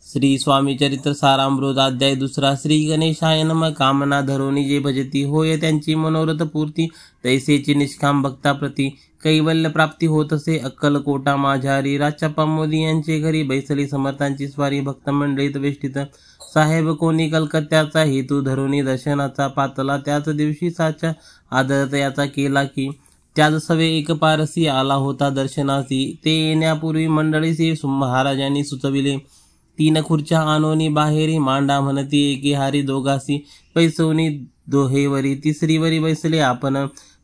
श्री स्वामी चरित्र सारामृत अध्याय 2 श्री गणेशाय नमः। कामना धरोनी जे भजती होय त्यांची मनोरथ पूर्ती, तैसेची निष्काम भक्ताप्रती कैवल्य प्राप्ती होत असे। अक्कलकोटा माझ्यारी राजचप्पा मोदी यांचे घरी, बैसली समर्थांची स्वारी भक्त मंडळीत वेष्टित। साहेब कोणी कलकत्त्याचा हेतू धरोनी दर्शनाचा, पातला त्याच दिवशी साचा आदरत याचा केला की त्याच सवे एक पारसी आला होता दर्शनासी। ते येण्यापूर्वी मंडळीसी महाराजांनी सुचविले, 3 खुर्च्या आणोनी बाहेरी, मांडा म्हणती एकी हारी दोघासी, पैसोनी दोहेवरी तिसरीवरी बैसले आपण।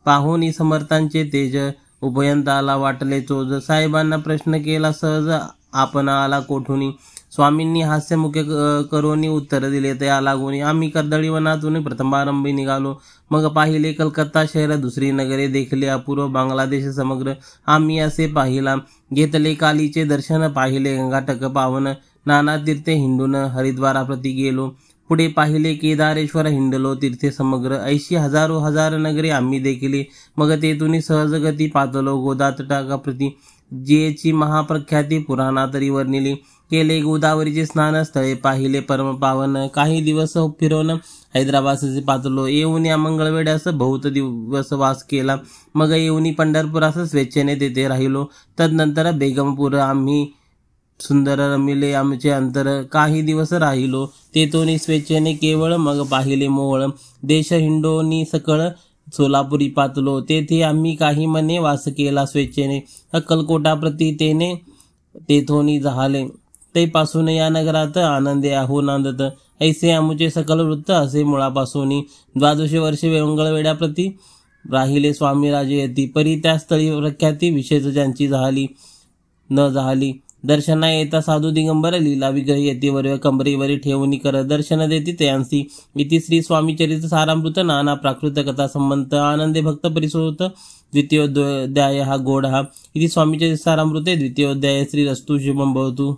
पाहुनी समर्थांचे तेज उभयंताला वाटले चोज, साहेबांना प्रश्न केला सहज आपण आला कोठुनी। स्वामींनी हास्यमुखे करोनी उत्तर दिले त्या लागून, आम्ही कर्दळीवनातून प्रथमारंभी निघालो, मग पाहिले कलकत्ता शहर दुसरी नगरे, देखले अपूर्व बांगलादेश समग्र आम्ही असे पाहिला। घेतले कालीचे दर्शन पाहिले गंगाटक पावन, नाना तीर्थे हिंडून हरिद्वाराप्रती गेलो। पुढे पाहिले केदारेश्वर हिंडलो तीर्थे समग्र, ऐशी हजारो हजार नगरे आम्ही देखिले। मग तेथून सहजगती पातलो गोदातटाकाप्रती, जेची महाप्रख्याती पुराणातरी वर्णिली। केले गोदावरीचे स्नान स्थळे पाहिले परम पावन, काही दिवस फिरवून हैदराबादचे पातलो। येऊन या मंगळवेड्यास बहुत दिवस वास केला, मग येऊन पंढरपुरास स्वेच्छेने तेथे राहिलो। तदनंतर बेगमपूर आम्ही सुंदर रमिले आमचे अंतर, काही दिवस राहिलो तेथून स्वेच्छेने केवळ। मग पाहिले मोहळ देश हिंडोनी सकळ, सोलापुरी पातलो तेथे आम्ही काही मने वास केला स्वेच्छेने। अक्कलकोटाप्रती तेने तेथोनी झाले, तैपासून या नगरात आनंदे आहो नांदत। ऐसे आमुचे सकल वृत्त असे मुळापासून। 12 वर्षे मंगळवेड्याप्रती राहिले स्वामी राजे येती, परी त्या स्थळी प्रख्याती विशेष ज्यांची झाली न झाली। दर्शना येता साधू दिगंबर लीला विग्रह येतीवर कंबरीवरी ठेवून कर दर्शन देती त्यांसी। इति श्री स्वामी चरित्र सारामृत नाना प्राकृत कथा संबंध आनंदे भक्त परिसोत द्वितीयोध्याय हा गोड हा। इति स्वामी चरित्र सारामृते द्वितीयोध्याय श्री रस्तु शुभम भवतु।